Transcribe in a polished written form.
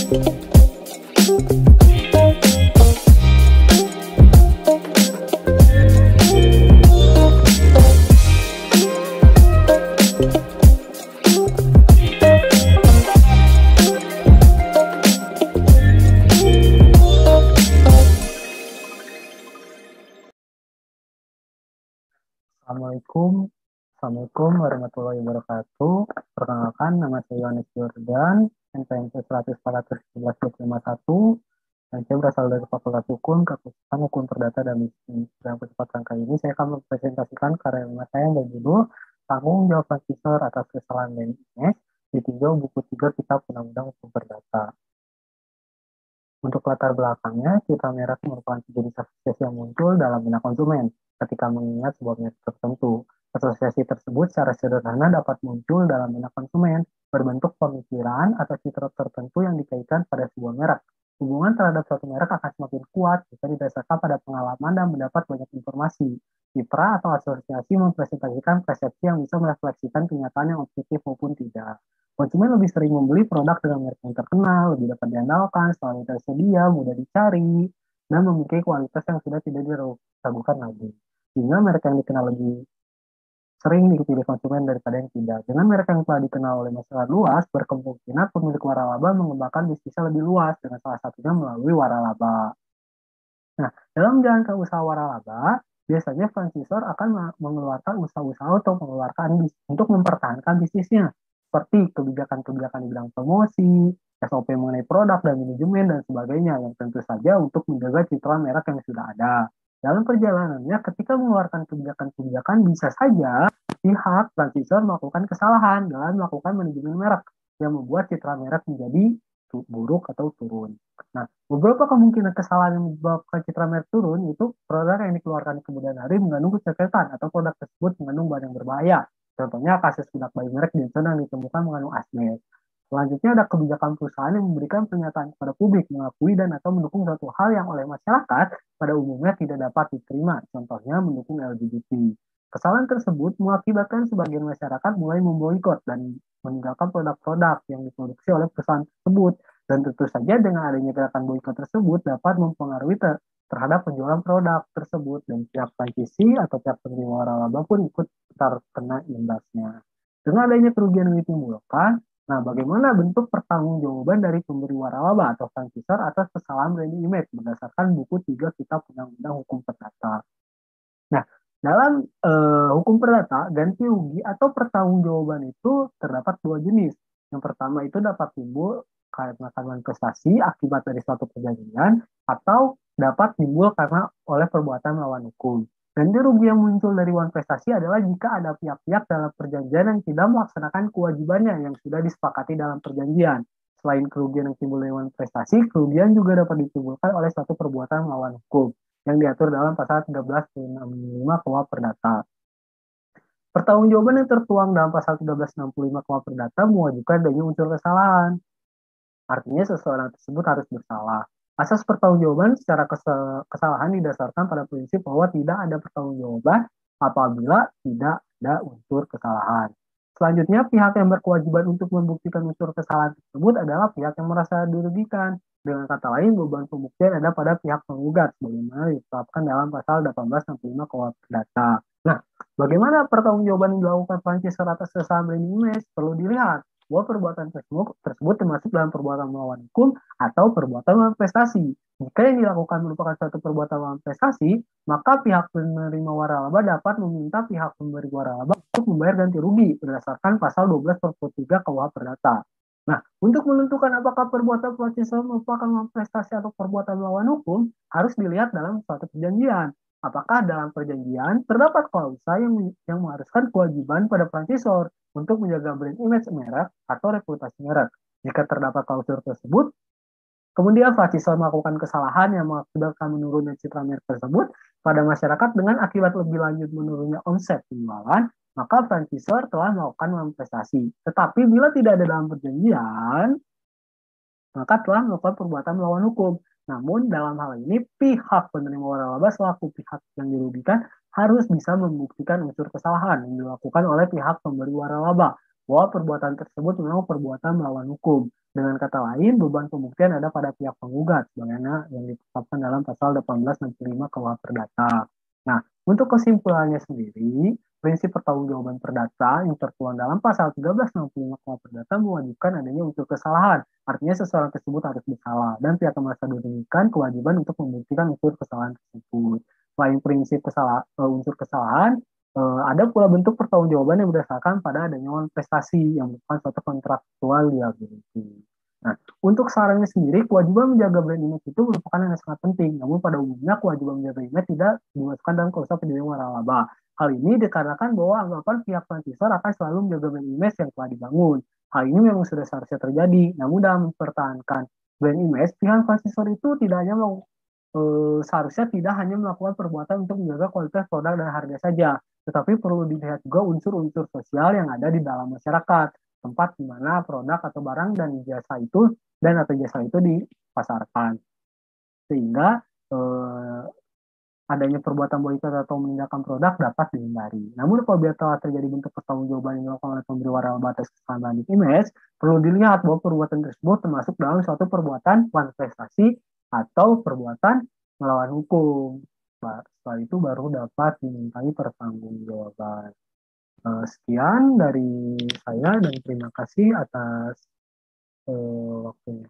Assalamualaikum. Assalamualaikum warahmatullahi wabarakatuh. Perkenalkan, nama saya Yohanes Jordan, NPM 100-417-251, dan saya berasal dari Fakultas Hukum, Keputusan Hukum Perdata dan Bisnis. Dalam kesempatan kali ini, saya akan mempresentasikan karya ilmiah saya yang berjudul Tanggung Jawab Transistor atas Kesalahan DNS ditinjau buku 3 Kitab Undang-Undang Hukum Perdata. Untuk latar belakangnya, citra merek merupakan jenis asosiasi yang muncul dalam benak konsumen ketika mengingat sebuah merek tertentu. Asosiasi tersebut secara sederhana dapat muncul dalam benak konsumen berbentuk pemikiran atau citra tertentu yang dikaitkan pada sebuah merek. Hubungan terhadap suatu merek akan semakin kuat jika didasarkan pada pengalaman dan mendapat banyak informasi. Citra atau asosiasi mempresentasikan persepsi yang bisa merefleksikan kenyataan yang objektif maupun tidak. Konsumen lebih sering membeli produk dengan merek yang terkenal, lebih dapat diandalkan, selalu tersedia, mudah dicari, dan memiliki kualitas yang sudah tidak diragukan lagi. Sehingga merek yang dikenal lebih sering dipilih konsumen daripada yang tidak. Dengan merek yang telah dikenal oleh masyarakat luas, berkemungkinan pemilik waralaba mengembangkan bisnisnya lebih luas, dengan salah satunya melalui waralaba. Nah, dalam menjalankan usaha waralaba, biasanya franchisor akan mengeluarkan usaha-usaha untuk mempertahankan bisnisnya, seperti kebijakan-kebijakan di bidang promosi, SOP mengenai produk dan manajemen, dan sebagainya, yang tentu saja untuk menjaga citra merek yang sudah ada. Dalam perjalanannya, ketika mengeluarkan kebijakan-kebijakan, bisa saja pihak franchisor melakukan kesalahan dalam melakukan manajemen merek, yang membuat citra merek menjadi buruk atau turun. Nah, beberapa kemungkinan kesalahan yang menyebabkan citra merek turun itu produk yang dikeluarkan kemudian hari mengandung kecocokan atau produk tersebut mengandung bahan yang berbahaya. Contohnya kasus bedak bayi merek Johnson yang ditemukan mengandung asbes. Selanjutnya ada kebijakan perusahaan yang memberikan pernyataan kepada publik mengakui dan atau mendukung suatu hal yang oleh masyarakat pada umumnya tidak dapat diterima. Contohnya mendukung LGBT. Kesalahan tersebut mengakibatkan sebagian masyarakat mulai memboikot dan meninggalkan produk-produk yang diproduksi oleh perusahaan tersebut. Dan tentu saja dengan adanya gerakan boikot tersebut dapat mempengaruhi terhadap penjualan produk tersebut, dan pihak franchisee atau pihak penerima waralaba pun ikut terkena imbasnya. Dengan adanya kerugian yang ditimbulkan, nah bagaimana bentuk pertanggungjawaban dari pemberi waralaba atau franchisor atas kesalahan branding image berdasarkan buku 3 Kitab Undang-Undang Hukum Perdata. Nah, dalam hukum perdata, ganti rugi atau pertanggungjawaban itu terdapat dua jenis. Yang pertama itu dapat timbul karena manifestasi akibat dari suatu perjanjian atau dapat timbul karena oleh perbuatan melawan hukum. Ganti rugi yang muncul dari manifestasi adalah jika ada pihak-pihak dalam perjanjian yang tidak melaksanakan kewajibannya yang sudah disepakati dalam perjanjian. Selain kerugian yang timbul dari manifestasi, kerugian juga dapat ditimbulkan oleh suatu perbuatan melawan hukum yang diatur dalam pasal 1365 KUHP Perdata. Pertanggungjawaban yang tertuang dalam pasal 1365 KUHP Perdata mewajibkan adanya unsur kesalahan. Artinya seseorang tersebut harus bersalah. Asas pertanggungjawaban secara kesalahan didasarkan pada prinsip bahwa tidak ada pertanggungjawaban apabila tidak ada unsur kesalahan. Selanjutnya, pihak yang berkewajiban untuk membuktikan unsur kesalahan tersebut adalah pihak yang merasa dirugikan. Dengan kata lain, beban pembuktian ada pada pihak penggugat, sebagaimana ditetapkan dalam pasal 1865 KUHP Perdata. Nah, bagaimana pertanggungjawaban dilakukan franchisor atas kesalahan branding image? Perlu dilihat bahwa perbuatan tersebut termasuk dalam perbuatan melawan hukum atau perbuatan melawan prestasi. Jika yang dilakukan merupakan suatu perbuatan melawan prestasi, maka pihak penerima waralaba dapat meminta pihak pemberi waralaba untuk membayar ganti rugi berdasarkan pasal 12/3 KUHP Perdata. Nah, untuk menentukan apakah perbuatan franchisor merupakan melawan prestasi atau perbuatan melawan hukum, harus dilihat dalam suatu perjanjian. Apakah dalam perjanjian terdapat klausa yang mengharuskan kewajiban pada franchisor untuk menjaga brand image merek atau reputasi merek. Jika terdapat klausul tersebut, kemudian franchisor melakukan kesalahan yang mengakibatkan menurunnya citra merek tersebut pada masyarakat dengan akibat lebih lanjut menurunnya omset penjualan, maka franchisor telah melakukan manifestasi. Tetapi bila tidak ada dalam perjanjian, maka telah melakukan perbuatan melawan hukum. Namun dalam hal ini pihak penerima waralaba selaku pihak yang dirugikan harus bisa membuktikan unsur kesalahan yang dilakukan oleh pihak pemberi waralaba bahwa perbuatan tersebut memang perbuatan melawan hukum. Dengan kata lain, beban pembuktian ada pada pihak penggugat, sebagaimana yang ditetapkan dalam pasal 1865 KUH Perdata. Nah, untuk kesimpulannya sendiri, prinsip pertanggungjawaban perdata yang tertuang dalam pasal 1365 KUH Perdata mewajibkan adanya unsur kesalahan. Artinya seseorang tersebut harus bersalah dan pihak yang merasa dirugikan kewajiban untuk membuktikan unsur kesalahan tersebut. Selain prinsip unsur kesalahan, ada pula bentuk pertanggungjawaban yang berdasarkan pada adanya prestasi yang merupakan suatu kontraktual liability. Nah, untuk sarannya sendiri, kewajiban menjaga brand image itu merupakan yang sangat penting. Namun pada umumnya kewajiban menjaga image tidak dimasukkan dalam klausul perjanjian waralaba. Hal ini dikarenakan bahwa anggapan pihak franchisor akan selalu menjaga brand image yang telah dibangun. Hal ini memang sudah seharusnya terjadi. Namun dalam mempertahankan brand image, pihak franchisor itu tidak hanya seharusnya tidak hanya melakukan perbuatan untuk menjaga kualitas produk dan harga saja, tetapi perlu dilihat juga unsur-unsur sosial yang ada di dalam masyarakat, tempat di mana produk atau barang dan atau jasa itu dipasarkan, sehingga adanya perbuatan boikot atau meninggalkan produk dapat dihindari. Namun apabila telah terjadi bentuk pertanggungjawaban yang dilakukan oleh pemberi waralaba atas kesalahan image, perlu dilihat bahwa perbuatan tersebut termasuk dalam suatu perbuatan manifestasi atau perbuatan melawan hukum. Setelah itu baru dapat dimintai pertanggungjawaban. Sekian dari saya dan terima kasih atas waktunya.